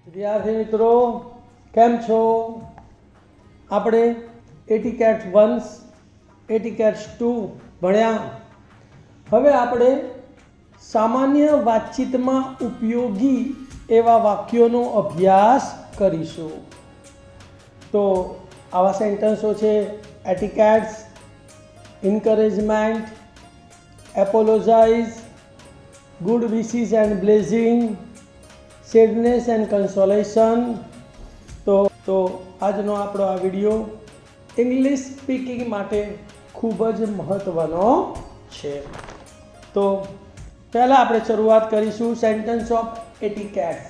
વિદ્યાર્થી મિત્રો કેમ છો? આપણે એટીકેટ્સ 1 એટીકેટ્સ 2 ભણ્યા. હવે આપણે સામાન્ય વાતચીતમાં ઉપયોગી એવા વાક્યોનો અભ્યાસ કરીશું. તો આવા સેન્ટેન્સો છે etiquettes, encouragement, apologize, good wishes and blessing, sadness and consolation. તો આજનો આપણો આ વિડીયો ઇંગ્લિશ સ્પીકિંગ માટે ખૂબ જ મહત્ત્વનો છે. તો પહેલાં આપણે શરૂઆત કરીશું સેન્ટેન્સ ઓફ એટીકેટ્સ,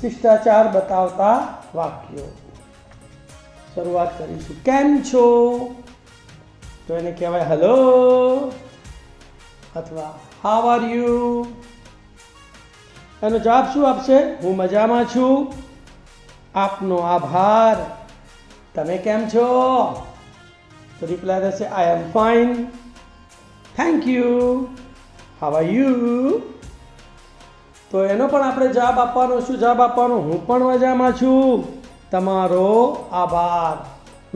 શિષ્ટાચાર બતાવતા વાક્યો. શરૂઆત કરીશું કેમ છો, તો એને કહેવાય હેલો અથવા હાવ આર યુ. એનો જવાબ શું આપશે? હું મજામાં છું, આપનો આભાર, તમે કેમ છો? તો રિપ્લાય થશે I am fine, thank you, how are you. તો એનો પણ આપણે જવાબ આપવાનો. શું જવાબ આપવાનો? હું પણ મજામાં છું, તમારો આભાર,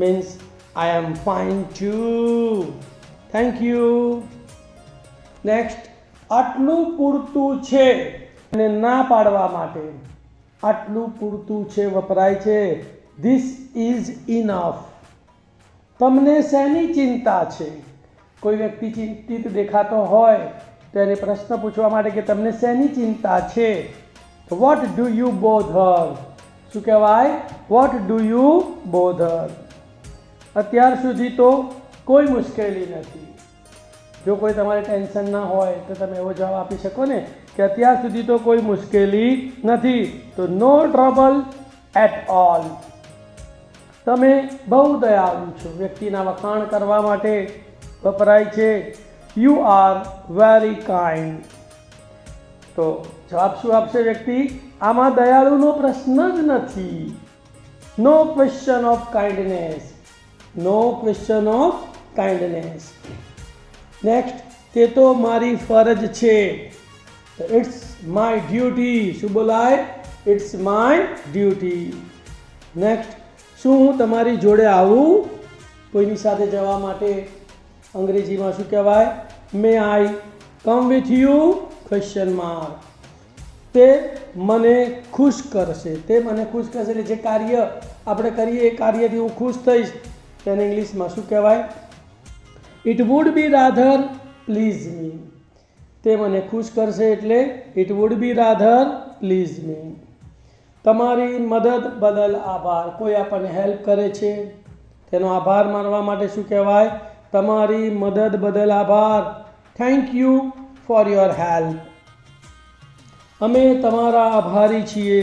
means I am fine too. Thank you. Next, આટલું પૂરતું છે અને ના પાડવા માટે આટલું પૂરતું છે વપરાય છે This is enough. તમને શેની ચિંતા છે? કોઈ વ્યક્તિ ચિંતિત દેખાતો હોય તો એને પ્રશ્ન પૂછવા માટે કે તમને શેની ચિંતા છે? તો what do you bother? શું કહેવાય? what do you bother? અત્યાર સુધી તો કોઈ મુશ્કેલી નથી. જો કોઈ તમારે ટેન્શન ના હોય તો તમે એવો જવાબ આપી શકો ને કે અત્યાર સુધી તો કોઈ મુશ્કેલી નથી. તો નો ટ્રબલ એટ ઓલ. તમે બહુ દયાળુ છો, વ્યક્તિના વખાણ કરવા માટે વપરાય છે યુ આર વેરી કાઇન્ડ. તો જવાબ શું આપશે વ્યક્તિ? આમાં દયાળુનો પ્રશ્ન જ નથી. No question of kindness. No question of kindness. Next, તે તો મારી ફરજ છે. It's my duty. શું બોલાય? It's my duty. Next, શું હું તમારી જોડે આવું? કોઈની સાથે જવા માટે અંગ્રેજીમાં શું કહેવાય? May I come with you? Question mark. તે મને ખુશ કરશે. તે મને ખુશ કરશે એટલે જે કાર્ય આપણે કરીએ એ કાર્યથી હું ખુશ થઈશ. તેને ઇંગ્લિશમાં શું કહેવાય? It would be rather please me. તે મને ખુશ કરશે એટલે it would be rather please me. તમારી મદદ બદલ આભાર. કોઈ આપણને હેલ્પ કરે છે તેનો આભાર માનવા માટે શું કહેવાય? તમારી મદદ બદલ આભાર. Thank you for your help. અમે તમારા આભારી છીએ.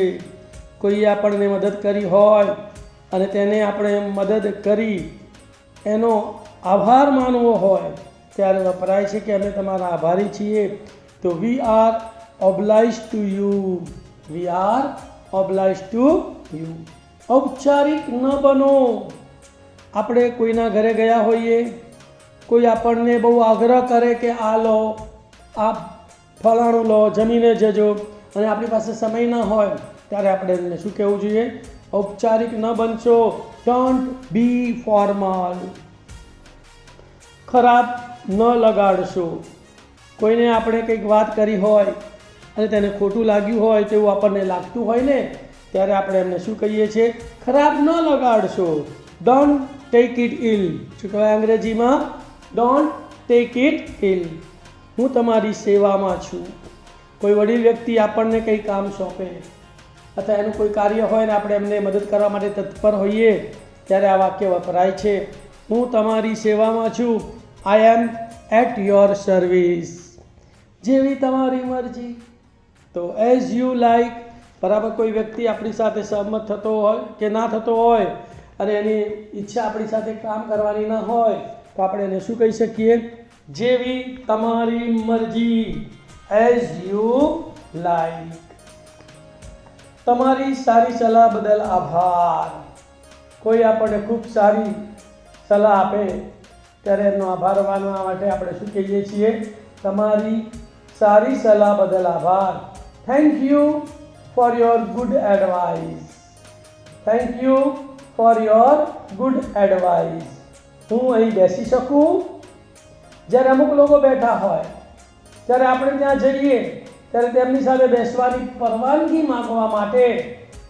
કોઈએ આપણને મદદ કરી હોય અને તેને આપણે મદદ કરી એનો આભાર માનવો હોય ત્યારે વપરાય છે કે અમે તમારા આભારી છીએ. તો we are oblige to you. We are oblige to you. ઔપચારિક ન બનો. આપણે કોઈના ઘરે ગયા હોઈએ, કોઈ આપણને બહુ આગ્રહ કરે કે આ લો, આ ફલાણું લો, જમીને જજો, અને આપણી પાસે સમય ન હોય ત્યારે આપણે એમને શું કહેવું જોઈએ? ઔપચારિક ન બનશો. Don't be formal. ખરાબ ન લગાડશો. કોઈને આપણે કંઈક વાત કરી હોય અને તેને ખોટું લાગ્યું હોય તેવું આપણને લાગતું હોય ને ત્યારે આપણે એમને શું કહીએ છીએ? ખરાબ ન લગાડશો. Don't take it ઇલ. શું કહેવાય અંગ્રેજીમાં? Don't take it ઇલ. હું તમારી સેવામાં છું. કોઈ વડીલ વ્યક્તિ આપણને કંઈ કામ સોંપે અથવા એનું કોઈ કાર્ય હોય ને આપણે એમને મદદ કરવા માટે તત્પર હોઈએ ત્યારે આ વાક્ય વપરાય છે. હું તમારી સેવામાં છું. આઈ એમ એટ યોર સર્વિસ. જેવી તમારી મરજી. તો એઝ યુ લાઈક. બરાબર કોઈ વ્યક્તિ આપણી સાથે સહમત થતો હોય કે ના થતો હોય અને એની ઈચ્છા આપણી સાથે કામ કરવાની ન હોય તો આપણે એને શું કહી શકીએ? જેવી તમારી મરજી. As you like. તમારી સારી સલાહ બદલ આભાર. કોઈ આપણને ખૂબ સારી સલાહ આપે ત્યારે એમનો આભાર માનવા માટે આપણે શું કહીએ છીએ? તમારી સારી સલાહ બદલ આભાર. Thank you for your good advice. Thank you for your good advice. હું અહીં બેસી શકું? જ્યારે અમુક લોકો બેઠા હોય ત્યારે આપણે ત્યાં જઈએ ત્યારે તેમની સાથે બેસવાની પરવાનગી માંગવા માટે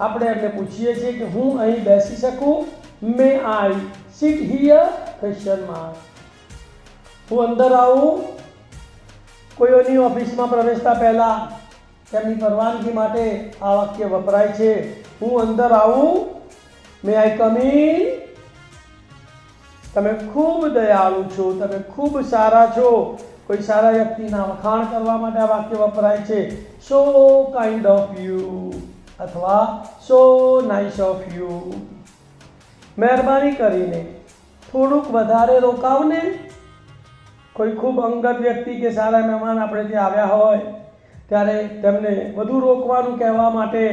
આપણે એમને પૂછીએ છીએ કે હું અહીં બેસી શકું? May I seat here? Question mark. હું અંદર આવું? કોઈની ઓફિસમાં પ્રવેશતા પહેલા તેમની પરવાનગી માટે આ વાક્ય વપરાય છે. હું અંદર આવું? મે આઈ કમ ઇન? તમે ખૂબ દયાળુ છો, તમે ખૂબ સારા છો. કોઈ સારા વ્યક્તિના વખાણ કરવા માટે આ વાક્ય વપરાય છે. સો કાઇન્ડ ઓફ યુ અથવા સો નાઇસ ઓફ યુ. મહેરબાની કરીને થોડુંક વધારે રોકાવને. કોઈ ખૂબ અંગત વ્યક્તિ કે સારા મહેમાન આપણે ત્યાં આવ્યા હોય ત્યારે તેમને વધુ રોકવાનું કહેવા માટે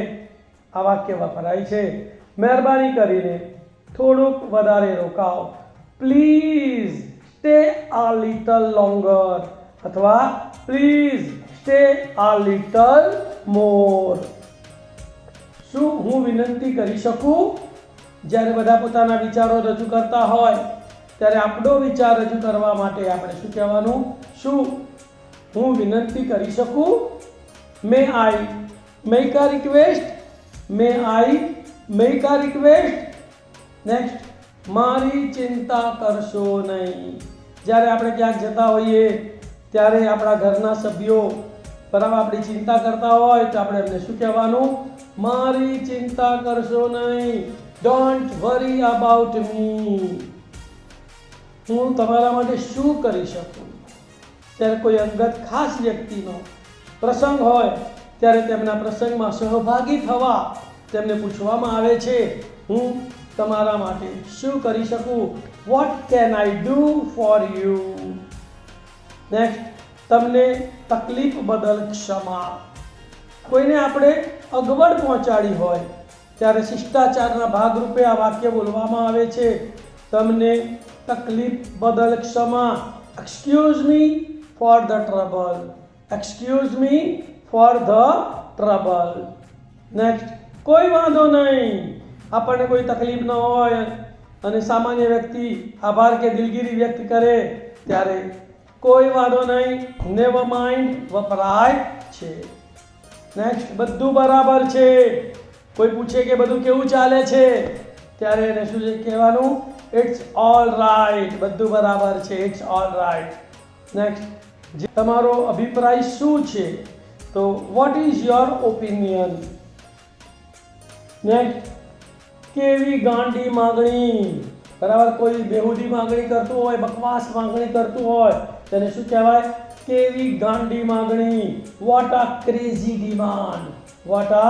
આ વાક્ય વપરાય છે. મહેરબાની કરીને થોડુંક વધારે રોકાવ. Please stay a little longer અથવા please stay a little more. શું હું વિનંતી કરી શકું? જ્યારે બધા પોતાના વિચારો રજૂ કરતા હોય ત્યારે આપણો વિચાર રજૂ કરવા માટે આપણે શું કહેવાનું? શું હું વિનંતી કરી શકું? May I make a request? May I make a request? Next, મારી ચિંતા કરશો નહીં. જ્યારે આપણે ક્યાંક જતા હોઈએ ત્યારે આપણા ઘરના સભ્યો બરાબર આપણી ચિંતા કરતા હોય તો આપણે એમને શું કહેવાનું? મારી ચિંતા કરશો નહીં. Don't worry about me. હું તમારા માટે શું કરી શકું? ત્યારે કોઈ અંગત ખાસ વ્યક્તિનો પ્રસંગ હોય ત્યારે તેમના પ્રસંગમાં સહભાગી થવા તેમને પૂછવામાં આવે છે હું તમારા માટે શું કરી શકું? What can I do for you? Next, તમને તકલીફ બદલ ક્ષમા. કોઈને આપણે અગવડ પહોંચાડી હોય ત્યારે શિષ્ટાચારના ભાગરૂપે આ વાક્ય બોલવામાં આવે છે. તમને તકલીફ બદલ ક્ષમા. Excuse me for the trouble. Excuse me for the trouble. Next, કોઈ વાંધો નહીં. આપણને કોઈ તકલીફ ન હોય અને સામાન્ય વ્યક્તિ આભાર કે દિલગીરી વ્યક્ત કરે ત્યારે કોઈ વાંધો નહીં, નેવર માઇન્ડ વપરાય છે. નેક્સ્ટ, બધું બરાબર છે. કોઈ પૂછે કે બધું કેવું ચાલે છે ત્યારે એને શું કહેવાનું? It's all right. બધું બરાબર છે. It's all right. નેક્સ્ટ, તમારો અભિપ્રાય શું છે? તો what is your opinion? Next, કેવી ગાંડી માગણી. બરાબર, કોઈ બેહુદી માગણી કરતું હોય, બકવાસ માગણી કરતું હોય તેને શું કહેવાય? કેવી ગાંડી માગણી. What a crazy demand. What a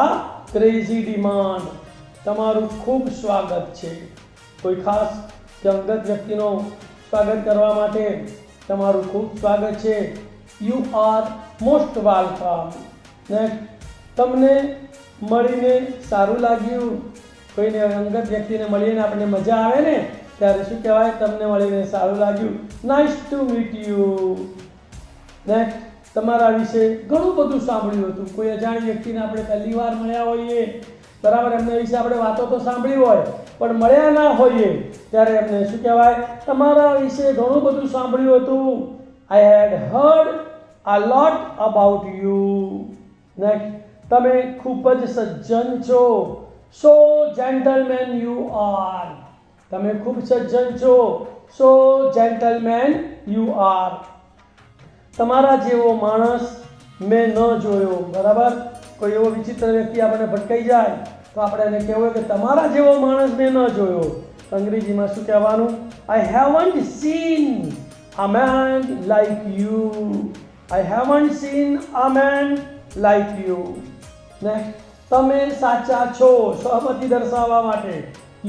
crazy demand. તમારું ખૂબ સ્વાગત છે. કોઈ ખાસ કે અંગત વ્યક્તિનો સ્વાગત કરવા માટે તમારું ખૂબ સ્વાગત છે. You are most welcome. Next, તમને મળીને સારું લાગ્યું. કોઈને અંગત વ્યક્તિને મળીને આપણને મજા આવે ને ત્યારે શું કહેવાય? તમને મળીને સારું લાગ્યું. Nice to meet you. Next, તમારા વિશે ઘણું બધું સાંભળ્યું હતું. કોઈ અજાણી વ્યક્તિને આપણે પહેલી વાર મળ્યા હોઈએ બરાબર, એમના વિશે આપણે વાતો તો સાંભળી હોય પણ મળ્યા ના હોઈએ ત્યારે એમને શું કહેવાય? તમારા વિશે ઘણું બધું સાંભળ્યું હતું. I had heard a lot about you. Next, તમે ખૂબ જ સજ્જન છો. So gentleman you are. તમે ખૂબ સજ્જન છો. So gentleman you are. તમારા જેવો માણસ મેં ન જોયો. બરાબર, કોઈ એવો વિચિત્ર વ્યક્તિ આપણને ભટકાઈ જાય તો આપણે એને કહેવું કે તમારા જેવો માણસ મેં ન જોયો. અંગ્રેજીમાં શું કહેવાનું? I haven't seen a man like you. I haven't seen a man like you. Next, તમે સાચા છો. સહમતિ દર્શાવવા માટે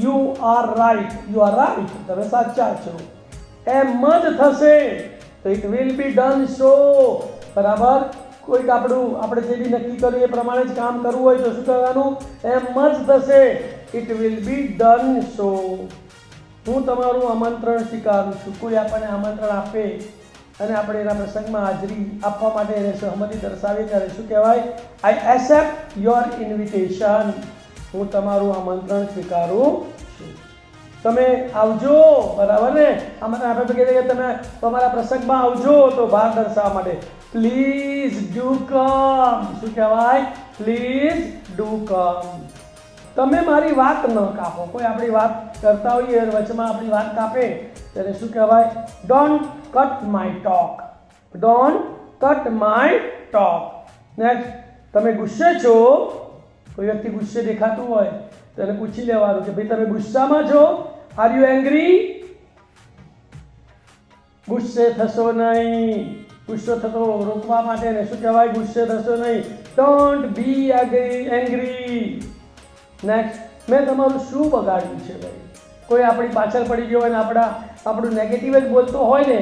you are right. You are right. તમે સાચા છો. એમ જ થશે તો it will be done so. બરાબર, કોઈક આપણે જે બી નક્કી કર્યું એ પ્રમાણે જ કામ કરવું હોય તો શું કરવાનું? એમ જ થશે. ઇટ વિલ બી ડન સો. હું તમારું આમંત્રણ સ્વીકારું છું. કોઈ આપણને આમંત્રણ આપે અને આપણે એના પ્રસંગમાં હાજરી આપવા માટે એને સહમતિ દર્શાવીએ ત્યારે શું કહેવાય? આઈ એક્સેપ્ટ યોર ઇન્વિટેશન. હું તમારું આમંત્રણ સ્વીકારું છું. તમે આવજો, બરાબર ને? આમાં આપણે કહીએ કે તમે તમારા પ્રસંગમાં આવજો, તો ભાર દર્શાવવા માટે પ્લીઝ ડુ કમ. શું કહેવાય? Please do come. તમે મારી વાત ન કાપો. કોઈ આપણી વાત કરતા હોઈએ વચમાં આપણી વાત કાપે ત્યારે શું કહેવાય? Don't cut my talk. Don't cut my talk. Next, તમે ગુસ્સે છો. કોઈ વ્યક્તિ ગુસ્સે દેખાતું હોય તો એને પૂછી લેવાનું કે ભાઈ તમે ગુસ્સામાં છો? Are you angry? ગુસ્સે થશો નહીં. ગુસ્સો થતો રોકવા માટે ને શું કહેવાય? ગુસ્સે થશો નહીં. Don't B angry. નેક્સ્ટ, મેં તમારું શું બગાડ્યું છે ભાઈ? કોઈ આપણી પાછળ પડી ગયો હોય ને આપણું નેગેટિવ જ બોલતો હોય ને,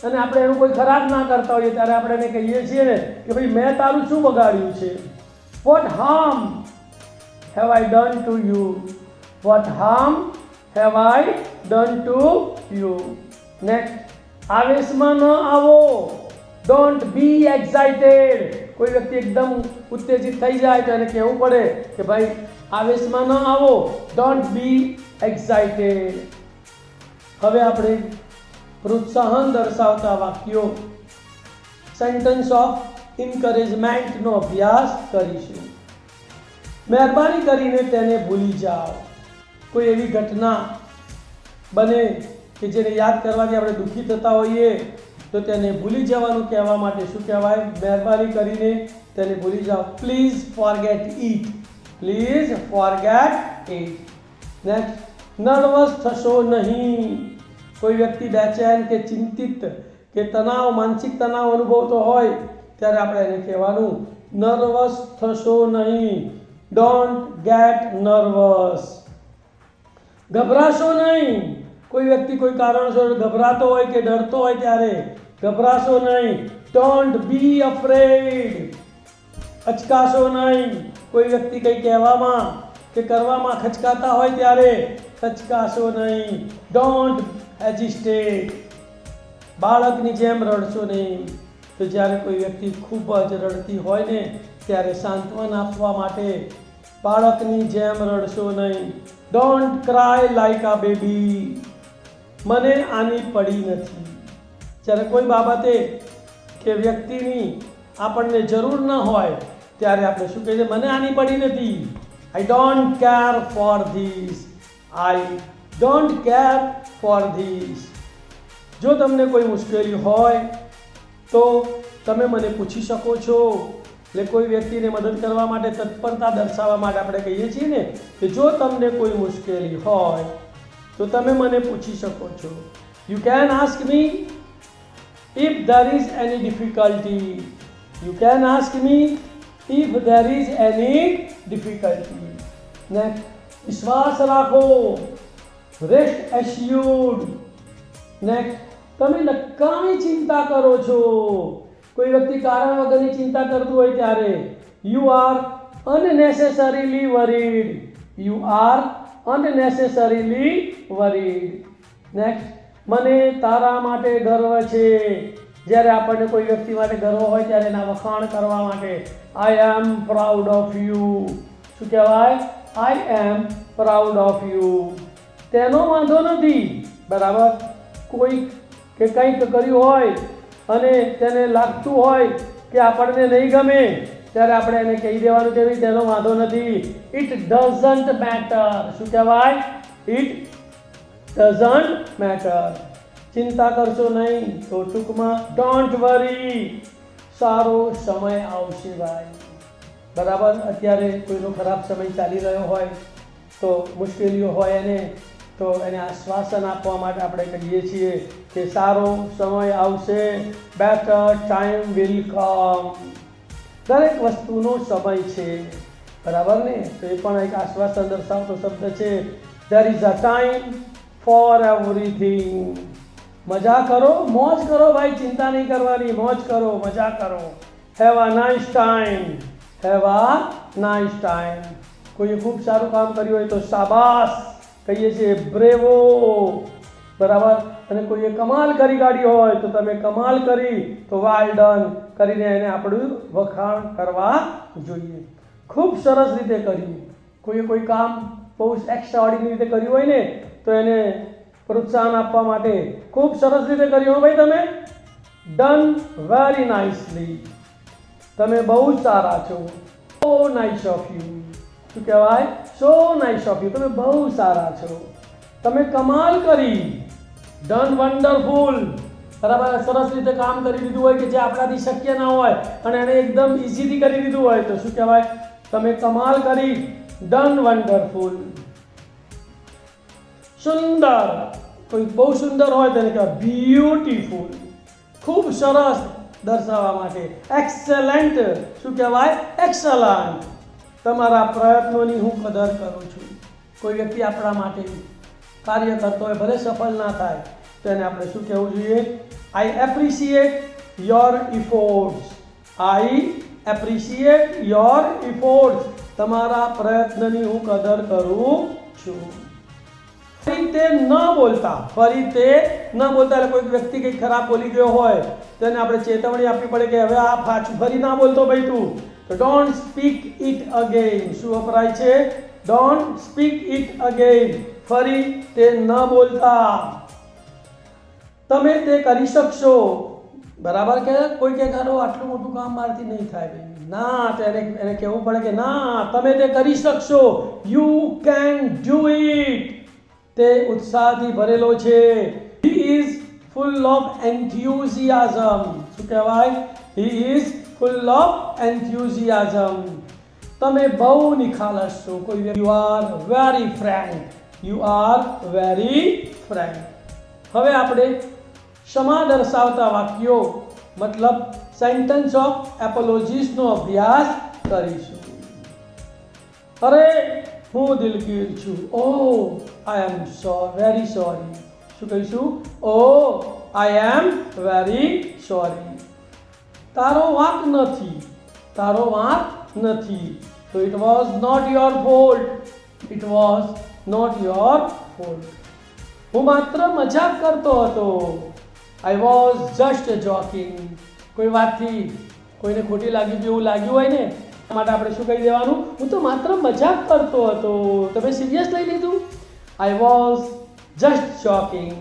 અને આપણે એનું કોઈ ખરાબ ના કરતા હોઈએ ત્યારે આપણે એને કહીએ છીએ ને કે ભાઈ મેં તારું શું બગાડ્યું છે? What harm have I done to you? What harm have I done to you? Next, આવેશમાં ન આવો. Don't be excited. કોઈ વ્યક્તિ એકદમ ઉત્તેજિત થઈ જાય તો એને કહેવું પડે કે ભાઈ આવેશમાં ન આવો. Don't be excited. હવે આપણે પ્રોત્સાહન દર્શાવતા વાક્યો, સેન્ટેન્સ ઓફ એન્કરેજમેન્ટનો અભ્યાસ કરીશું. મહેરબાની કરીને તેને ભૂલી જાઓ. કોઈ એવી ઘટના બને કે જેને યાદ કરવાથી આપણે દુઃખી થતા હોઈએ તો તેને ભૂલી જવાનું કહેવા માટે શું કહેવાય? મહેરબાની કરીને તેને ભૂલી જાઓ. Please forget it. Please forget it. Next, nervous થશો નહીં. કોઈ વ્યક્તિ બેચેન કે ચિંતિત કે તણાવ, માનસિક તણાવ અનુભવતો હોય ત્યારે આપણે એને કહેવાનું નર્વસ થશો નહીં. Don't get nervous. ગભરાશો નહીં. કોઈ વ્યક્તિ કોઈ કારણસર ગભરાતો હોય કે ડરતો હોય ત્યારે ગભરાશો નહીં. Don't B afraid. ખચકાશો નહીં. કોઈ વ્યક્તિ કંઈ કહેવામાં કે કરવામાં ખચકાતા હોય ત્યારે ખચકાશો નહીં. ડોન્ટ હેજિસ્ટેટ. બાળકની જેમ રડશો નહીં. તો જ્યારે કોઈ વ્યક્તિ ખૂબ જ રડતી હોય ને ત્યારે સાંત્વન આપવા માટે બાળકની જેમ રડશો નહીં. Don't cry like a baby. મને આની પડી નથી. જ્યારે કોઈ બાબતે કે વ્યક્તિની આપણને જરૂર ન હોય ત્યારે આપણે શું કહીએ? મને આની પડી નથી. I don't care for this. I don't care for this. જો તમને કોઈ મુશ્કેલી હોય તો તમે મને પૂછી શકો છો. એટલે કોઈ વ્યક્તિને મદદ કરવા માટે તત્પરતા દર્શાવવા માટે આપણે કહીએ છીએ ને કે જો તમને કોઈ મુશ્કેલી હોય તો તમે મને પૂછી શકો છો. You can ask me if there is any difficulty. You can ask me if there is any difficulty. Next, વિશ્વાસ રાખો. Rest assured. Next, તમે નકામી ચિંતા કરો છો. કોઈ વ્યક્તિ કારણ વગરની ચિંતા કરતું હોય ત્યારે you are unnecessarily worried. You are unnecessarily worried. Next, મને તારા માટે ગર્વ છે. જ્યારે આપણને કોઈ વ્યક્તિ માટે ગર્વ હોય ત્યારે એના વખાણ કરવા માટે આઈ એમ પ્રાઉડ ઓફ યુ. શું કહેવાય? આઈ એમ પ્રાઉડ ઓફ યુ. તેનો વાંધો નથી. બરાબર? કોઈ કે કંઈક કર્યું હોય અને તેને લાગતું હોય કે આપણને નહીં ગમે ત્યારે આપણે એને કહી દેવાનું કે ભાઈ તેનો વાંધો નથી. It doesn't matter. શું કહેવાય? It doesn't matter. ચિંતા કરશો નહીં. તો ટૂંકમાં ડોન્ટ વરી. સારો સમય આવશે ભાઈ. બરાબર? અત્યારે કોઈનો ખરાબ સમય ચાલી રહ્યો હોય તો મુશ્કેલીઓ હોય તો એને આશ્વાસન આપવા માટે આપણે કહીએ છીએ કે સારો સમય આવશે. Better time will come. દરેક વસ્તુનો સમય છે. બરાબર ને? તો એ પણ એક આશ્વાસન દર્શાવતો શબ્દ છે. there is a time for everything. મજા કરો, મોજ કરો ભાઈ. ચિંતા નહીં કરવાની. મોજ કરો, મજા કરો. Have a nice time. Have a nice time. કોઈએ ખૂબ સારું કામ કર્યું હોય તો શાબાશ કહીએ છીએ. બ્રેવો. બરાબર? અને કોઈએ કમાલ કરી કાઢી હોય તો તમે કમાલ કરી તો વેલ ડન કરીને એને આપણું વખાણ કરવા જોઈએ. ખૂબ સરસ રીતે કર્યું. કોઈએ કોઈ કામ બહુ એક્સ્ટ્રા ઓર્ડિનરી રીતે કર્યું હોય ને તો એને પ્રોત્સાહન આપવા માટે ખૂબ સરસ રીતે કર્યું. ભાઈ તમે ડન વેરી નાઇસલી, તમે બહુ જ સારા છો. સો નાઇસ ઓફ યુ. શું કહેવાય? સો નાઇસ ઓફ યુ. તમે બહુ સારા છો, તમે કમાલ કરી. Done wonderful. બરાબર, સરસ રીતે કામ કરી દીધું હોય કે જે આપણાથી શક્ય ના હોય અને એને એકદમ ઇઝીલી કરી દીધું હોય તો શું કહેવાય? તમે કમાલ કરી. Done wonderful. સુંદર, કોઈ બહુ સુંદર હોય તેને કહેવાય બ્યુટીફુલ. ખૂબ સરસ દર્શાવવા માટે એક્સેલન્ટ. શું કહેવાય? એક્સલન્ટ. તમારા પ્રયત્નોની હું કદર કરું છું. કોઈ વ્યક્તિ આપણા માટે કાર્ય કરતો હોય, ભલે સફળ ના થાય તો એને આપણે શું કહેવું જોઈએ? આઈ appreciate your efforts. I appreciate your efforts. તમારા પ્રયત્નની હું કદર કરું છું. ફરી તે ન બોલતા. ફરી તે ન બોલતા એટલે કોઈ વ્યક્તિ કંઈક ખરાબ બોલી ગયો હોય તો એને આપણે ચેતવણી આપવી પડે કે હવે આ પાછું ફરી ના બોલતો ભાઈ તું. તો ડોન્ટ સ્પીક ઇટ અગેન. શું વપરાય છે? Don't speak it again. ફરી તે ન બોલતા. તમે તે કરી શકશો. બરાબર કે કોઈ કે કરો આટલું મોટું કામ મારથી નહીં થાય બેન. ના, તો એને કહેવું પડે કે ના, તમે તે કરી શકશો. You can do it. તે ઉત્સાહથી ભરેલો છે. He is full of enthusiasm. શું કહેવાય? He is full of enthusiasm. તમે બહુ નિખાલસ છો. કોઈ you are very frank. You are very frank. હવે આપણે ક્ષમા દર્શાવતા વાક્યો મતલબ સેન્ટેન્સ ઓફ એપોલોજીસનો અભ્યાસ કરીશું. અરે હું દિલગીર છું. Oh I am very sorry. શું કહીશું? Oh I am very sorry. તારો વાંક નથી. તારો વાંક નથી. તો it was not your fault. It was not your fault. હું માત્ર મજાક કરતો હતો. I was just joking. કોઈ વાતથી કોઈને ખોટી લાગી ગયું એવું લાગ્યું હોય ને માટે આપણે શું કહી દેવાનું? હું તો માત્ર મજાક કરતો હતો. તમે સિરિયસ લઈ લીધું? આઈ વોઝ જસ્ટ જોકિંગ.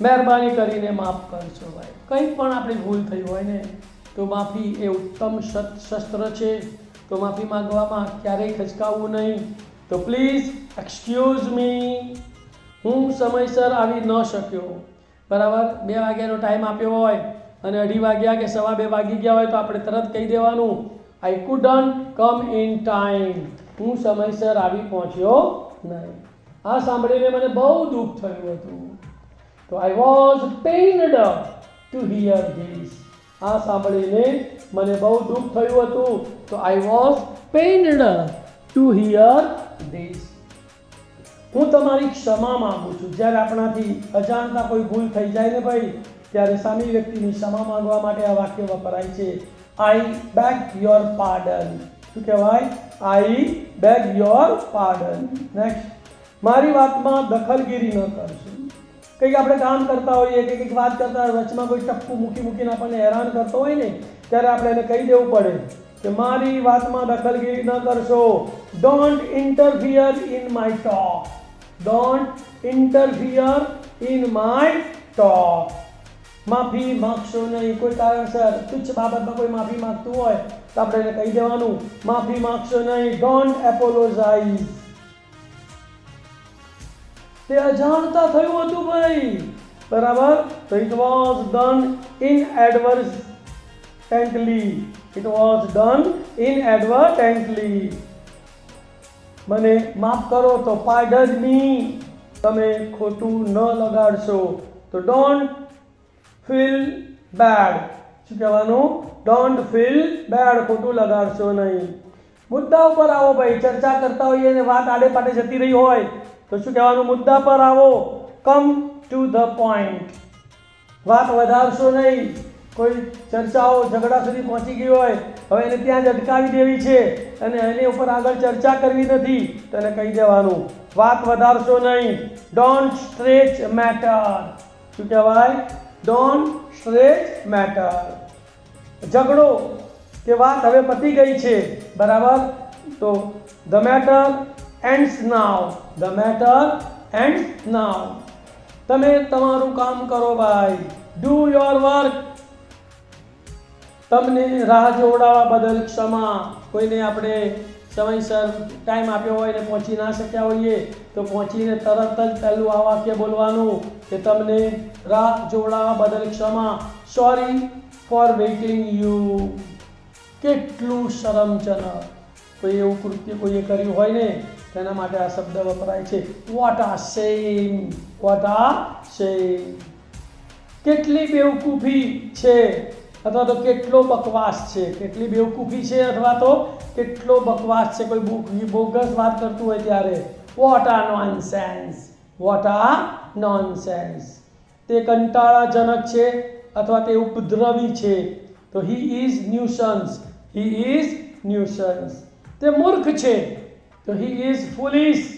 મહેરબાની કરીને માફ કરશો ભાઈ. કંઈ પણ આપણી ભૂલ થઈ હોય ને તો માફી એ ઉત્તમ શસ્ત્ર છે. તો માફી માંગવામાં ક્યારેય ખચકાવવું નહીં. તો પ્લીઝ એક્સક્યુઝ મી. હું સમયસર આવી ન શક્યો. બરાબર, 2 વાગ્યાનો ટાઈમ આપ્યો હોય અને 2:30 વાગ્યા કે 2:15 વાગી ગયા હોય તો આપણે તરત કહી દેવાનું I couldn't come in time. હું સમયસર આવી પહોંચ્યો નહીં. આ સાંભળીને મને બહુ દુઃખ થયું હતું. તો I was pained to hear this. આ સાંભળીને મને બહુ દુઃખ થયું હતું. તો I was pained to hear this. હું તમારી ક્ષમા માંગુ છું. જ્યારે આપણાથી અજાણતા કોઈ ભૂલ થઈ જાય ને ભાઈ ત્યારે સામી વ્યક્તિની ક્ષમા માંગવા માટે આ વાક્ય વપરાય છે. આઈ બેગ યોર પાર્ડન. શું કહેવાય? આઈ બેગ યોર પાર્ડન. નેક્સ્ટ, મારી વાતમાં દખલગીરી ન કરશો. કંઈક આપણે કામ કરતા હોઈએ કે કંઈક વાત કરતા હોય, વચમાં કોઈ ટપકું મૂકીને આપણને હેરાન કરતો હોય ને ત્યારે આપણે એને કહી દેવું પડે કે મારી વાતમાં દખલગીરી ન કરશો. Don't interfere in my talk. Don't interfere in my talk. માફી માગશો નહીં. કોઈ કારણસર તુચ્છ બાબતમાં કોઈ માફી માંગતું હોય તો આપણે એને કહી દેવાનું માફી માગશો નહીં. Don't apologise. તે અજાણતા થયું હતું ભાઈ. બરાબર, તો it was done inadvertently. It was done inadvertently. મને માફ કરો તો પાર્ડન મી. તમે ખોટું ન લગાડશો. તો ડોન્ટ ફીલ બેડ. શું કહેવાનું? Don't feel bad. ખોટું લગાડશો નહીં. મુદ્દા ઉપર આવો ભાઈ. ચર્ચા કરતા હોઈએ અને વાત આડે પાડે જતી રહી હોય તો શું કહેવાનું? મુદ્દા પર આવો. Come to the point. વાત વધારશો નહીં. કોઈ ચર્ચાઓ ઝઘડા સુધી પહોંચી ગઈ હોય, હવે એને ત્યાં જ અટકાવી દેવી છે અને એની ઉપર આગળ ચર્ચા કરવી નથી તો એને કહી દેવાનું વાત વધારશો નહીં. Don't stretch matter. શું કહેવાય? Don't stretch matter. ઝઘડો કે વાત હવે પતી ગઈ છે, બરાબર, તો the matter ends now. The matter ends now. તમે તમારું કામ કરો ભાઈ. Do your work. તમને રાહ જોવડાવવા બદલ ક્ષમા. કોઈને આપણે સમયસર ટાઈમ આપ્યો હોય ને પહોંચી ના શક્યા હોઈએ તો પહોંચીને તરત જ પહેલું આ વાક્ય બોલવાનું કે તમને રાહ જોવડાવવા બદલ ક્ષમા. Sorry for waiting you. કેટલું શરમજનક. કોઈ એવું કૃત્ય કોઈએ કર્યું હોય ને તેના માટે આ શબ્દ વપરાય છે. વોટ આ શેમ. વોટ આ શેમ. કેટલી બેવકૂફી છે અથવા તો કેટલો બકવાસ છે. કેટલી બેવકૂફી છે અથવા તો કેટલો બકવાસ છે. કોઈ બોગસ વાત કરતું હોય ત્યારે વોટ આ નોનસેન્સ. વોટ આ નોનસેન્સ. તે કંટાળાજનક છે અથવા તે ઉપદ્રવી છે તો he is nuisance. He is nuisance. તે મૂર્ખ છે તો હી ઇઝ ફૂલિશ.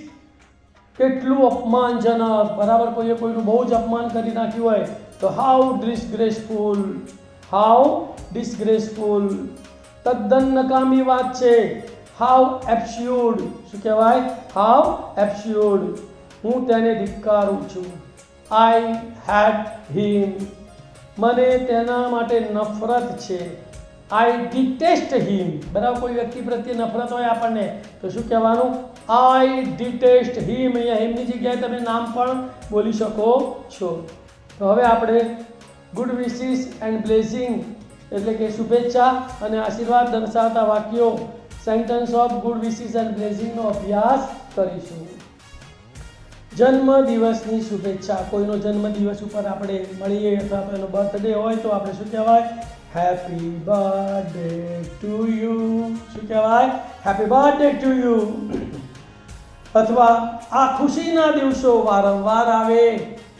કેટલું અપમાનજનક. બરાબર, કોઈએ કોઈનું બહુ જ અપમાન કરી નાખ્યું હોય તો હાઉ ડિસગ્રેસફુલ. હાઉ ડિસગ્રેસફુલ. તદ્દન નકામી વાત છે. હાઉ એબ્સ્યુર્ડ. શું કહેવાય? હાઉ એબ્સ્યુર્ડ. હું તેને ધિક્કારું છું. આઈ હેટ હિમ. મને તેના માટે નફરત છે. આઈ ડિટેસ્ટ હિમ. બરાબર, કોઈ વ્યક્તિ પ્રત્યે નફરત હોય આપણને તો શું કહેવાનું? આઈ ડિટેસ્ટ હિમ. અહીંયા હિમની જગ્યાએ તમે નામ પણ બોલી શકો છો. તો હવે આપણે ગુડ વિશિસ એન્ડ બ્લેસિંગ એટલે કે શુભેચ્છા અને આશીર્વાદ દર્શાવતા વાક્યો sentence of good wishes and બ્લેસિંગનો અભ્યાસ કરીશું. જન્મદિવસની શુભેચ્છા. કોઈનો જન્મદિવસ ઉપર આપણે મળીએ અથવા તો એનો બર્થડે હોય તો આપણે શું કહેવાય? Happy birthday to you. શું કહેવાય? Happy birthday to you. અથવા આ ખુશીના દિવસો વારંવાર આવે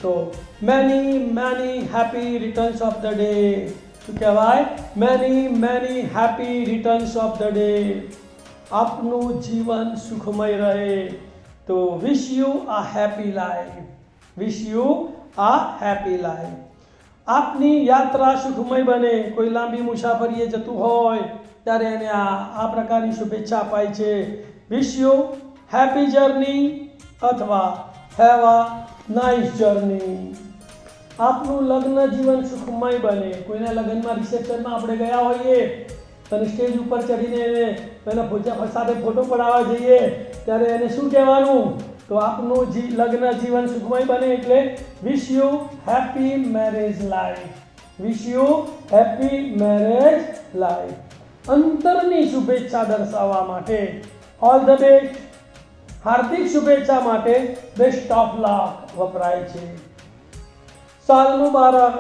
તો many many happy returns of the day. શું કહેવાય? Many many happy returns of the day. આપનું જીવન સુખમય રહે તો વિશ યુ આ હેપી લાઈફ. વિશ યુ આ હેપી લાઈફ. આપની યાત્રા સુખમય બને. કોઈ લાંબી મુસાફરીએ જતું હોય ત્યારે એને આ પ્રકારની શુભેચ્છા અપાય છે. વિશ યુ હેપી જર્ની અથવા હેવ અ નાઇસ જર્ની. આપનું લગ્ન જીવન સુખમય બને. કોઈના લગ્નમાં રિસેપ્શનમાં આપણે ગયા હોઈએ અને સ્ટેજ ઉપર ચડીને એના સાથે ફોટો પડાવવા જઈએ ત્યારે એને શું કહેવાનું? તો આપનું લગ્ન જીવન સુખમય બને એટલે વિશ you happy marriage life. Wish you happy marriage life. અંતરની શુભેચ્છા દર્શાવવા માટે ઓલ ધ બેસ્ટ. હાર્દિક શુભેચ્છા માટે બેસ્ટ ઓફ લક વપરાય છે. સાલ મુબારક.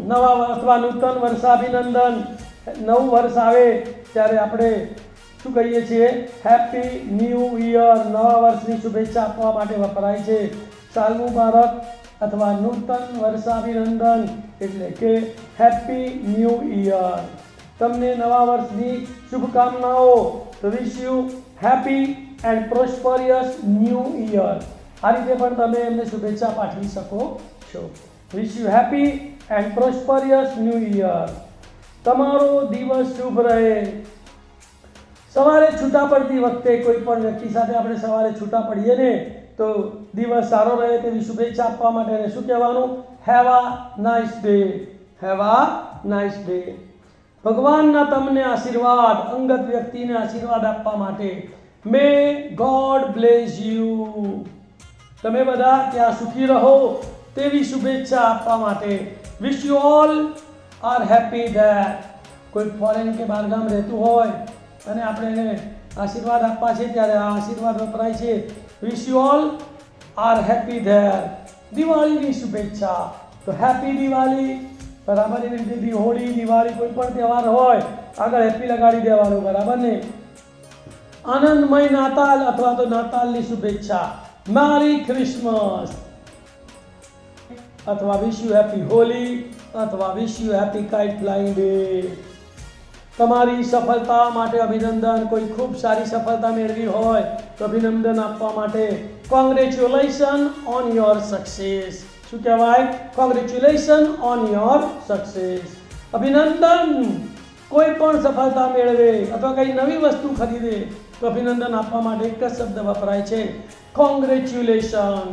નવા અથવા નૂતન વર્ષાભિનંદન. નવું વર્ષ આવે ત્યારે આપણે શું કહીએ છીએ? Happy new year. નવા વર્ષની શુભેચ્છા આપવા માટે વપરાય છે. સાલ મુબારક અથવા નૂતન વર્ષાભિનંદન એટલે કે હેપી ન્યૂ યર. તમને નવા વર્ષની શુભકામનાઓ તો wish you happy and prosperous new year. આ રીતે પણ તમે એમને શુભેચ્છા પાઠવી શકો છો. Wish you happy and prosperous new year. તમારો દિવસ શુભ રહે. સવારે છૂટા પડતી વખતે કોઈ પણ વ્યક્તિ સાથે આપણે સવારે છૂટા પડીએ ને તો દિવસ સારો રહે તેવી શુભેચ્છા આપવા માટે એને શું કહેવાનું? Have a nice day. Have a nice day. ભગવાનના તમને આશીર્વાદ. અંગત વ્યક્તિને આશીર્વાદ આપવા માટે મે ગોડ બ્લેસ યુ. તમે બધા ત્યાં સુખી રહો તેવી શુભેચ્છા આપવા માટે wish you all are happy that. કોઈ ફોરેન કે બહારગામ રહેતું હોય અને આપણે એને આશીર્વાદ આપવા છે ત્યારે આ આશીર્વાદ વપરાય છે. Wish you all are happy there. દિવાળીની શુભેચ્છા તો હેપી દિવાળી. બરાબર, એવી રીતે હોળી, દિવાળી કોઈ પણ તહેવાર હોય આગળ હેપી લગાડી દેવાનું. બરાબર ને? આનંદમય નાતાલ અથવા તો નાતાલની શુભેચ્છા મેરી ક્રિસમસ અથવા વિશ યુ હેપી હોલી અથવા વિશ you happy kite flying day. તમારી સફળતા માટે અભિનંદન. કોઈ ખૂબ સારી સફળતા મેળવી હોય તો અભિનંદન આપવા માટે કોંગ્રેચ્યુલેશન ઓન યોર સક્સેસ. શું કહેવાય? Congratulation on your success. અભિનંદન. કોઈ પણ સફળતા મેળવે અથવા કંઈ નવી વસ્તુ ખરીદે તો અભિનંદન આપવા માટે એક જ શબ્દ વપરાય છે, કોંગ્રેચ્યુલેશન.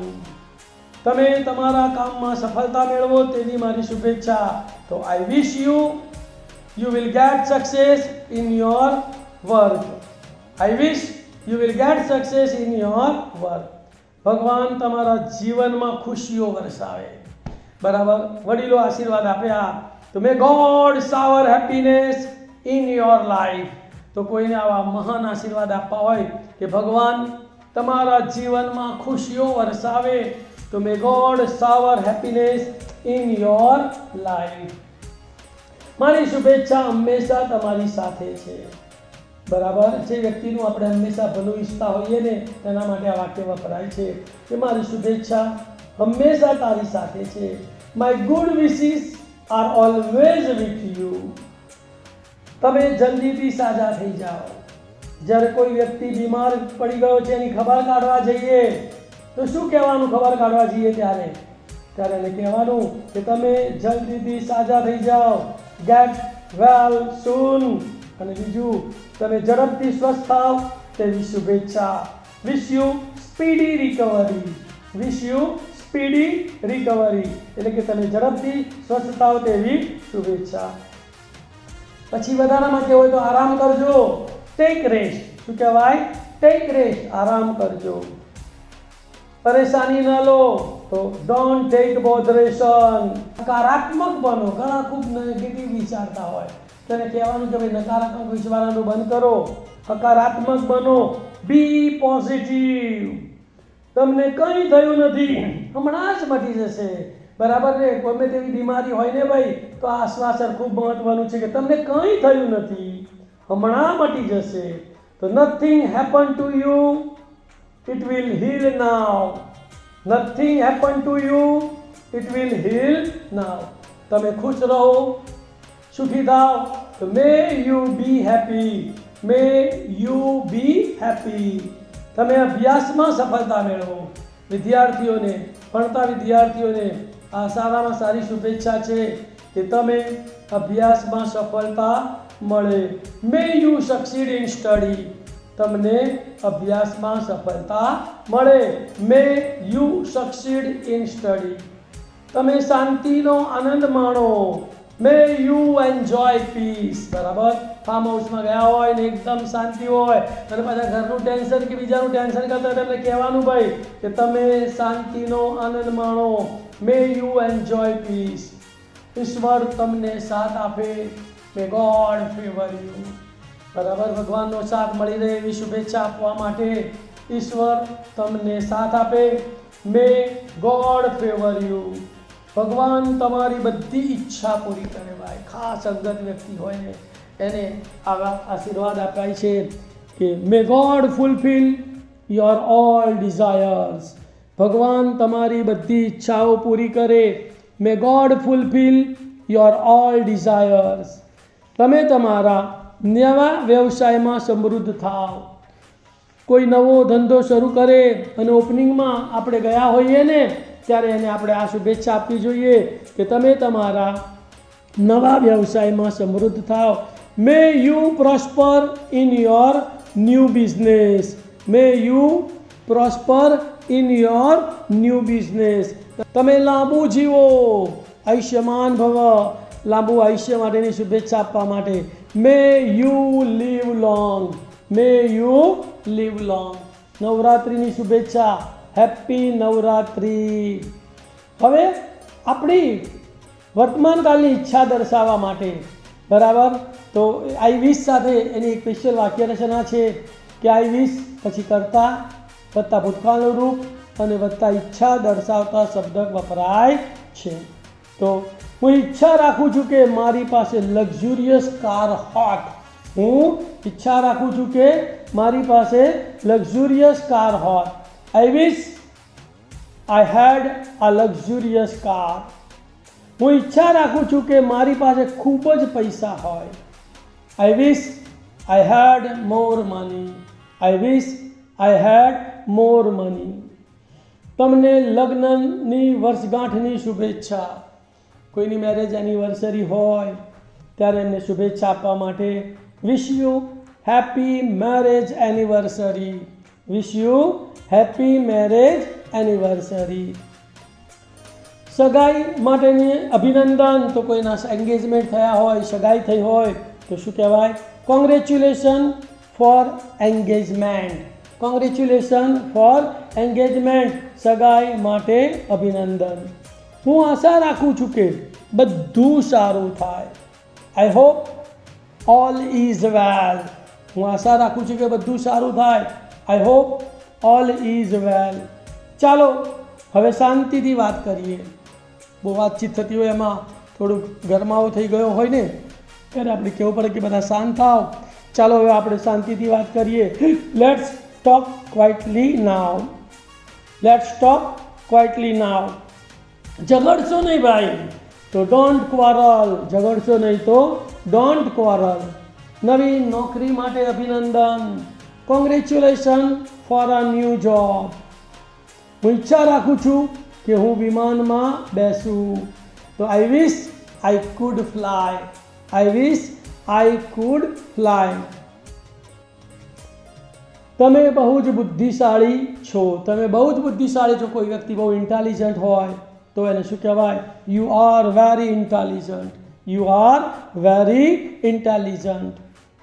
તમે તમારા કામમાં સફળતા મેળવો તેવી મારી શુભેચ્છા. તો I wish you will get success in your work. I wish you will get success in your work. ભગવાન તમારા જીવનમાં ખુશીઓ વરસાવે. બરાબર. વડીલો આશીર્વાદ આપ્યા તો મે God shower happiness in your life. તો કોઈને આવા મહાન આશીર્વાદ આપવા હોય કે ભગવાન તમારા જીવનમાં ખુશીઓ વરસાવે તો મે God shower happiness in your life. મારી શુભેચ્છા હંમેશા તમારી સાથે છે. બરાબર. જે વ્યક્તિનું આપણે હંમેશા ભલું ઈચ્છતા હોઈએ ને તેના માટે આ વાક્ય વપરાય છે કે મારી શુભેચ્છા હંમેશા તારી સાથે છે. My good wishes are always with you. તમે જલ્દીથી સાજા થઈ જાઓ. જ્યારે કોઈ વ્યક્તિ બીમાર પડી ગયો છે એની ખબર કાઢવા જઈએ તો શું કહેવાનું? ખબર કાઢવા જઈએ ત્યારે એને કહેવાનું કે તમે જલ્દીથી સાજા થઈ જાઓ, ગેટ વેલ સૂન. અને બીજું, તમે ઝડપથી સ્વસ્થ થાવ તેવી શુભેચ્છા. Wish you speedy recovery. Wish you speedy recovery એટલે કે તમે ઝડપથી સ્વસ્થ થાવ તેવી શુભેચ્છા. પછી વધારામાં કહેવું હોય તો આરામ કરજો, ટેક રેસ્ટ. શું કહેવાય? ટેક રેસ્ટ, આરામ કરજો. પરેશાની ન લો તો ડોન્ટ ટેક બોધરેશન. હકારાત્મક બનો. ઘણા ખૂબ નેગેટિવ વિચારતા હોય તેને કહેવાનું કે ભાઈ નકારાત્મક વિચારવાનું બંધ કરો, હકારાત્મક બનો. B positive. તમને કંઈ થયું નથી, હમણાં જ મટી જશે. બરાબર ને? ગમે તેવી બીમારી હોય ને ભાઈ તો આ આશ્વાસન ખૂબ મહત્વનું છે કે તમને કંઈ થયું નથી, હમણાં મટી જશે. તો nothing happen to you, it will heal now. Nothing happen to you, it will heal now. તમે ખુશ રહો, સુખી થાવ. તો may you be happy. May you be happy. તમે અભ્યાસમાં સફળતા મેળવો. વિદ્યાર્થીઓને, ભણતા વિદ્યાર્થીઓને આ સારામાં સારી શુભેચ્છા છે કે તમે અભ્યાસમાં સફળતા મળે. May you succeed in study. તમને અભ્યાસમાં સફળતા મળે. May you succeed in study. તમે શાંતિનો આનંદ માણો. May you enjoy peace. બરાબર. ફાર્મ હાઉસમાં ગયા હોય ને એકદમ શાંતિ હોય અને પાછા ઘરનું ટેન્શન કે બીજાનું ટેન્શન કરતા તમને કહેવાનું ભાઈ કે તમે શાંતિનો આનંદ માણો. May you enjoy peace. ઈશ્વર તમને સાથ આપે. May God favour you. બરાબર. ભગવાનનો સાથ મળી રહે એવી શુભેચ્છા આપવા માટે ઈશ્વર તમને સાથ આપે. May God favour you. ભગવાન તમારી બધી ઈચ્છા પૂરી કરે. ભાઈ ખાસ અંગત વ્યક્તિ હોય ને એને આવા આશીર્વાદ આપાય છે કે મે God fulfil your all desires. ભગવાન તમારી બધી ઈચ્છાઓ પૂરી કરે. મે God fulfil your all desires. તમે તમારા નવા વ્યવસાયમાં સમૃદ્ધ થાવ. કોઈ નવો ધંધો શરૂ કરે અને ઓપનિંગમાં આપણે ગયા હોઈએ ને ત્યારે એને આપણે આ શુભેચ્છા આપવી જોઈએ કે તમે તમારા નવા વ્યવસાયમાં સમૃદ્ધ થાવ. મે you prosper in your new business. May you prosper in your new business. તમે લાંબુ જીવો, આયુષ્યમાન ભવ. લાંબુ આયુષ્ય માટેની શુભેચ્છા આપવા માટે may you live long. May you live long. નવરાત્રિની શુભેચ્છા. હેપી નવરાત્રિ. હવે આપણી વર્તમાનકાળની ઈચ્છા દર્શાવવા માટે બરાબર તો આઈ વિશ સાથે એની એક સ્પેશિયલ વાક્ય રચના છે કે આઈ વિશ પછી કરતા વત્તા ભૂતકાળનું રૂપ અને વત્તા ઈચ્છા દર્શાવતા શબ્દ વપરાય છે. તો હું ઈચ્છા રાખું છું કે મારી પાસે લક્ઝુરિયસ કાર હોત. હું ઈચ્છા રાખું છું કે મારી પાસે લક્ઝુરિયસ કાર હોત. I wish I had a luxurious car. હું ઈચ્છા રાખું છું કે મારી પાસે ખૂબ જ પૈસા હોય. I wish I had more money. I wish I had more money. તમને લગ્નની વર્ષગાંઠની શુભેચ્છા. કોઈની મેરેજ એનિવર્સરી હોય ત્યારે એમને શુભેચ્છા આપવા માટે વિશ you happy marriage anniversary. Wish you happy marriage anniversary. સગાઈ માટેની અભિનંદન. તો કોઈના એન્ગેજમેન્ટ થયા હોય, સગાઈ થઈ હોય તો શું કહેવાય? Congratulation for engagement. Congratulation for engagement. સગાઈ માટે અભિનંદન. હું આશા રાખું છું કે બધું સારું થાય. I hope all is well. હું આશા રાખું છું કે બધું સારું થાય. I hope all is well. ચાલો હવે શાંતિથી વાત કરીએ. બહુ વાતચીત થતી હોય એમાં થોડુંક ગરમાવો થઈ ગયો હોય ને ત્યારે આપણે કહેવું પડે કે બધા શાંત થાવ. ચાલો હવે આપણે શાંતિથી વાત કરીએ. Let's talk quietly now. Let's talk quietly now. ઝઘડશો નહીં ભાઈ તો ડોન્ટ ક્વારલ. ઝઘડશો નહીં તો ડોન્ટ ક્વારલ. નવી નોકરી માટે અભિનંદન. Congratulation for a new job. હું ઈચ્છા રાખું છું કે હું વિમાનમાં બેસું. તો I wish I could fly. I wish I could fly. તમે બહુ જ બુદ્ધિશાળી છો. તમે બહુ જ બુદ્ધિશાળી છો. કોઈ વ્યક્તિ બહુ ઇન્ટેલિજન્ટ હોય તો એને શું કહેવાય? You are very intelligent. You are very intelligent.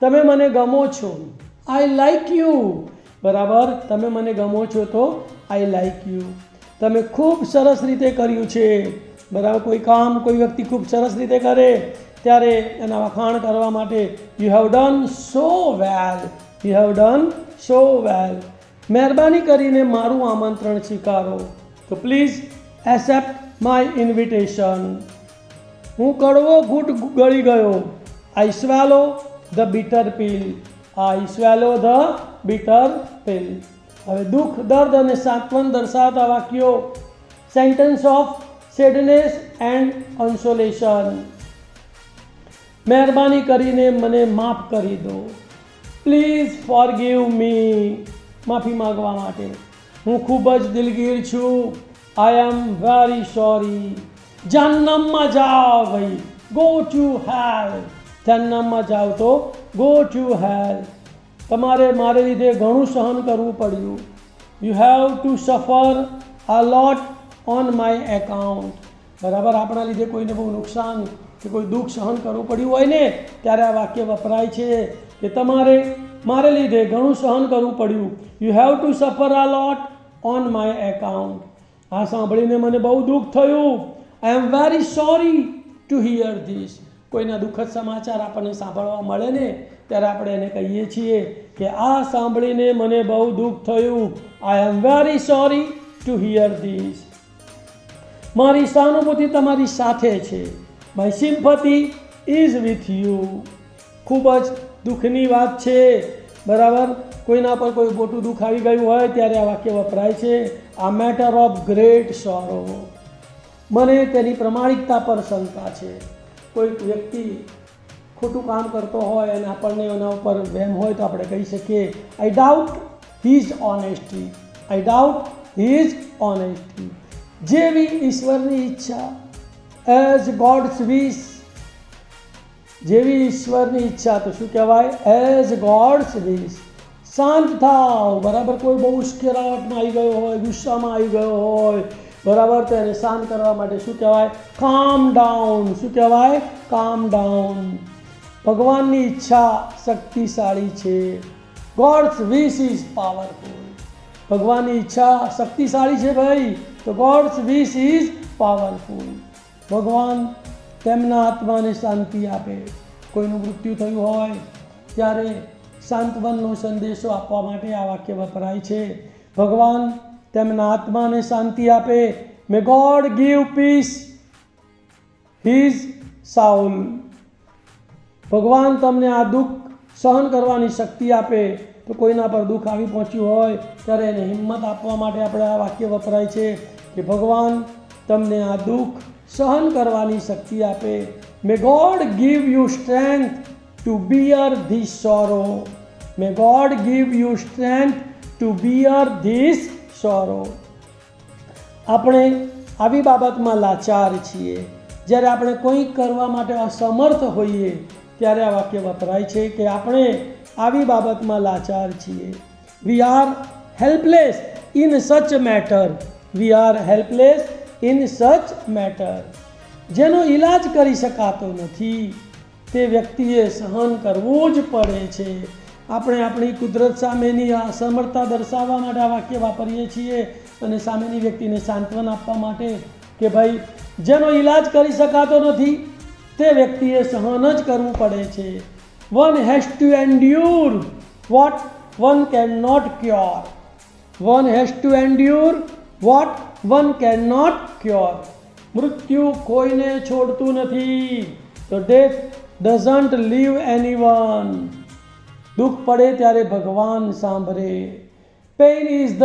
તમે મને ગમો છો. I like you. બરાબર, તમે મને ગમો છો તો આઈ લાઈક યુ. તમે ખૂબ સરસ રીતે કર્યું છે. બરાબર, કોઈ કામ કોઈ વ્યક્તિ ખૂબ સરસ રીતે કરે ત્યારે એના વખાણ કરવા માટે you have done so well. You have done so well. મહેરબાની કરીને મારું આમંત્રણ સ્વીકારો. તો પ્લીઝ એક્સેપ્ટ માય ઇન્વિટેશન. હું કડવો ઘૂંટ ગળી ગયો. I swallow the bitter pill. I swallow the bitter pill. હવે દુઃખ, દર્દ અને સાંત્વન દર્શાવતા વાક્યો. Sentence of sadness and consolation. મહેરબાની કરીને મને માફ કરી દો. Please forgive me. માફી માગવા માટે. હું ખૂબ જ દિલગીર છું. આઈ એમ વેરી સોરી. જહન્નમમાં જાઓ ભાઈ. ગો ટુ હેલ. જહન્નમમાં જાઓ તો ગો ટુ હેલ. તમારે મારે લીધે ઘણું સહન કરવું પડ્યું. You have to suffer a lot on my account. બરાબર, આપણા લીધે કોઈને બહુ નુકસાન કે કોઈ દુઃખ સહન કરવું પડ્યું હોય ને ત્યારે આ વાક્ય વપરાય છે કે તમારે મારે લીધે ઘણું સહન કરવું પડ્યું. You have to suffer a lot on my account. આ સાંભળીને મને બહુ દુઃખ થયું. I am very sorry to hear this. કોઈના દુઃખદ સમાચાર આપણને સાંભળવા મળે ને ત્યારે આપણે એને કહીએ છીએ કે આ સાંભળીને મને બહુ દુઃખ થયું. I am very sorry to hear this. મારી સહાનુભૂતિ તમારી સાથે છે. My sympathy is with you. ખૂબ જ દુઃખની વાત છે. બરાબર, કોઈના પર કોઈ મોટું દુઃખ આવી ગયું હોય ત્યારે આ વાક્ય વપરાય છે. આ મેટર ઓફ ગ્રેટ સોરો. મને તેની પ્રમાણિકતા પર શંકા છે. કોઈક વ્યક્તિ ખોટું કામ કરતો હોય અને આપણને એના ઉપર વહેમ હોય તો આપણે કહી શકીએ I doubt his honesty. I doubt his honesty. જેવી ઈશ્વરની ઈચ્છા. એઝ ગોડ્સ વિશ. જેવી ઈશ્વરની ઈચ્છા તો શું કહેવાય? એઝ ગોડ્સ વિશ. શાંત થાવ. બરાબર, કોઈ બહુ ઉશ્કેરાટમાં આવી ગયો હોય, ગુસ્સામાં આવી ગયો હોય, બરાબર, તો એને શાંત કરવા માટે શું કહેવાય? કામ ડાઉન. શું કહેવાય? કામ ડાઉન. ભગવાનની ઈચ્છા શક્તિશાળી છે. Gods wish is powerful. ભગવાનની ઈચ્છા શક્તિશાળી છે ભાઈ. તો ગોડ્સ વિશ ઇઝ પાવરફુલ. ભગવાન તેમના આત્માને શાંતિ આપે. કોઈનું મૃત્યુ થયું હોય ત્યારે સાંત્વનનો સંદેશો આપવા માટે આ વાક્ય વપરાય છે. ભગવાન તેમના આત્માને શાંતિ આપે. May God give peace his soul. ભગવાન તમને આ દુઃખ સહન કરવાની શક્તિ આપે. તો કોઈના પર દુઃખ આવી પહોંચ્યું હોય ત્યારે એને હિંમત આપવા માટે આપણે આ વાક્ય વપરાય છે કે ભગવાન તમને આ દુઃખ સહન કરવાની શક્તિ આપે. May God give you strength to bear this sorrow. May God give you strength to bear this sorrow. આપણે આવી બાબતમાં લાચાર છીએ, જ્યારે આપણે કંઈક કરવા માટે અસમર્થ હોઈએ ત્યારે આ વાક્ય વપરાય છે કે આપણે આવી બાબતમાં લાચાર છીએ. We are helpless in such matter. We are helpless in such matter. જેનો ઈલાજ કરી શકાતો નથી તે વ્યક્તિએ સહન કરવું જ પડે છે. આપણે આપણી કુદરત સામેની અસમર્થતા દર્શાવવા માટે આ વાક્ય વાપરીએ છીએ અને સામેની વ્યક્તિને સાંત્વન આપવા માટે કે ભાઈ જેનો ઈલાજ કરી શકાતો નથી તે વ્યક્તિએ સહન જ કરવું પડે છે. One has to endure what one can not cure. One has to endure what one can not cure. મૃત્યુ કોઈને છોડતું નથી. તો ડેથ ડઝન્ટ લીવ એનીવન. દુઃખ પડે ત્યારે ભગવાન સાંભળે. Pain is the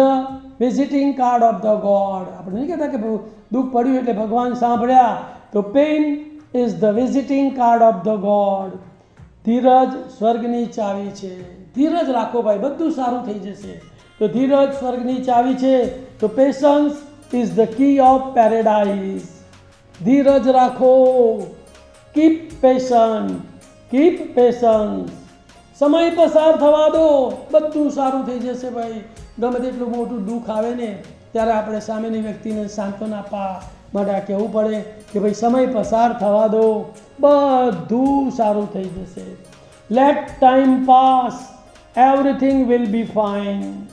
visiting card of the God. આપણે નહીં કહેતા કે દુઃખ પડ્યું એટલે ભગવાન સાંભળ્યા. તો pain is the visiting card of the god. ધીરજ સ્વર્ગની ચાવી છે. ધીરજ રાખો ભાઈ, બધું સારું થઈ જશે. તો ધીરજ સ્વર્ગની ચાવી છે. તો patience is the key of paradise. ધીરજ રાખો. Keep patient. Keep patience. સમય પસાર થવા દો, બધું સારું થઈ જશે ભાઈ. ગમે તેટલું મોટું દુઃખ આવે ને ત્યારે આપણે સામેની વ્યક્તિને સાંત્વના આપવા માટે આ કહેવું પડે કે ભાઈ સમય પસાર થવા દો, બધું સારું થઈ જશે. Let time pass, everything will be fine.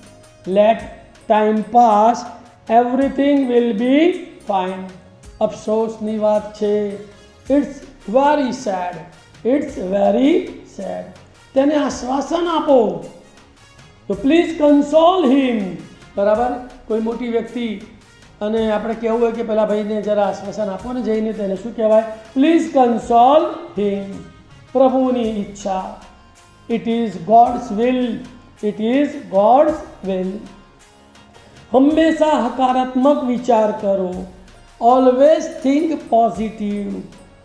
Let time pass, everything will be fine. અફસોસની વાત છે. It's very sad. It's very sad. તેને આશ્વાસન આપો. તો પ્લીઝ કન્સોલ હિમ. બરાબર. કોઈ મોટી વ્યક્તિ અને આપણે કહેવું હોય કે પેલા ભાઈને જરા આશ્વાસન આપો ને જઈને, તેને શું કહેવાય? પ્લીઝ કન્સોલ હિમ. પ્રભુની ઈચ્છા. It is gods will. It is gods will. હંમેશા હકારાત્મક વિચાર કરો. Always think positive.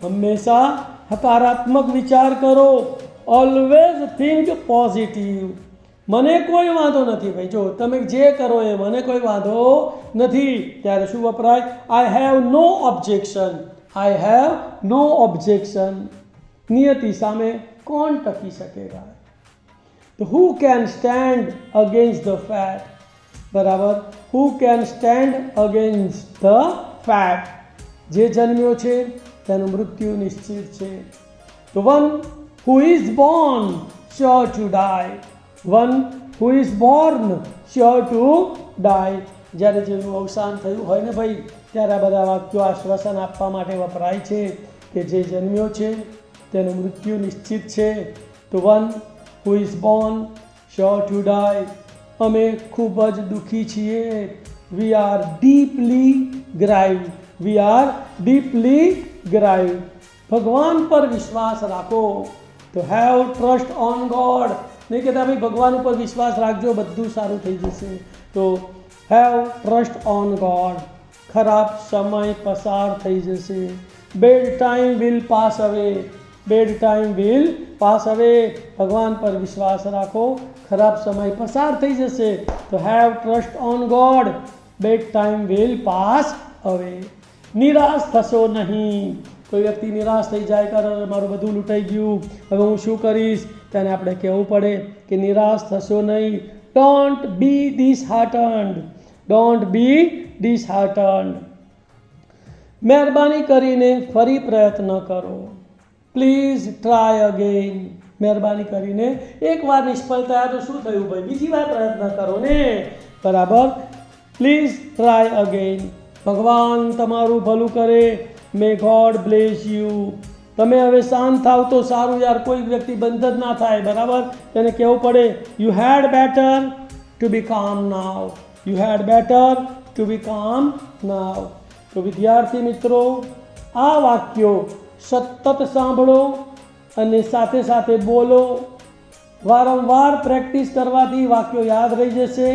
હંમેશા હકારાત્મક વિચાર કરો. Always think positive. મને કોઈ વાંધો નથી ભાઈ. જો તમે જે કરો એ મને કોઈ વાંધો નથી. ત્યારે શું વપરાય? I have no objection. I have no objection. નિયતિ સામે કોણ ટકી શકેગા? તો who can stand against the fate. બરાબર. Who can stand against the fate. જે જન્મ્યો છે તેનું મૃત્યુ નિશ્ચિત છે. તો one who is born sure to die. One who is born sure to die. જ્યારે જેનું અવસાન થયું હોય ને ભાઈ ત્યારે આ બધા વાક્યો આશ્વાસન આપવા માટે વપરાય છે કે જે જન્મ્યો છે તેનું મૃત્યુ નિશ્ચિત છે. તો one who is born sure to die. અમે ખૂબ જ દુઃખી છીએ. we are deeply grieved. we are deeply grieved. ભગવાન પર વિશ્વાસ રાખો. તો હેવ ટ્રસ્ટ ઓન ગોડ. નહીં કહેતા ભાઈ ભગવાન ઉપર વિશ્વાસ રાખજો, બધું સારું થઈ જશે. તો હેવ ટ્રસ્ટ ઓન ગોડ. ખરાબ સમય પસાર થઈ જશે. બેડ ટાઈમ વિલ પાસ અવે. બેડ ટાઈમ વિલ પાસ અવે. ભગવાન પર વિશ્વાસ રાખો, ખરાબ સમય પસાર થઈ જશે. તો have trust on God. Bad time will pass away. નિરાશ થશો નહીં. કોઈ વ્યક્તિ નિરાશ થઈ જાય કે મારું બધું લૂંટાઈ ગયું, હવે હું શું કરીશ? તેને આપણે કહેવું પડે કે નિરાશ થશો નહીં. Don't be disheartened. Don't be disheartened. મહેરબાની કરીને ફરી પ્રયત્ન કરો. Please try again. મહેરબાની કરીને એકવાર નિષ્ફળ થયા તો શું થયું ભાઈ, બીજી વાર પ્રયત્ન કરો ને. બરાબર. Please try again. ભગવાન તમારું ભલું કરે. મે ગોડ બ્લેસ યુ. તમે હવે શાંત થાવ તો સારું યાર. કોઈ વ્યક્તિ બંધ જ ના થાય. બરાબર. તેને કહેવું પડે યુ હેડ બેટર ટુ બી કામ નાવ. યુ હેડ બેટર ટુ બી કામ નાવ. તો વિદ્યાર્થી મિત્રો, આ વાક્યો સતત સાંભળો અને સાથે સાથે બોલો. વારંવાર પ્રેક્ટિસ કરવાથી વાક્યો યાદ રહી જશે.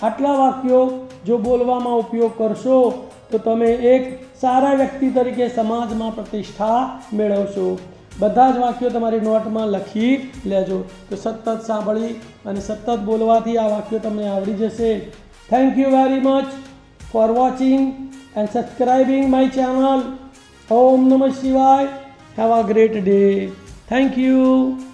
આટલા વાક્યો જો બોલવામાં ઉપયોગ કરશો તો તમે એક સારા વ્યક્તિ તરીકે સમાજમાં પ્રતિષ્ઠા મેળવશો. બધા જ વાક્યો તમારી નોટમાં લખી લેજો. તો સતત સાંભળી અને સતત બોલવાથી આ વાક્યો તમને આવડી જશે. Thank you very much. for watching and subscribing my channel. Om Namah Shivaya. Have a great day. Thank you.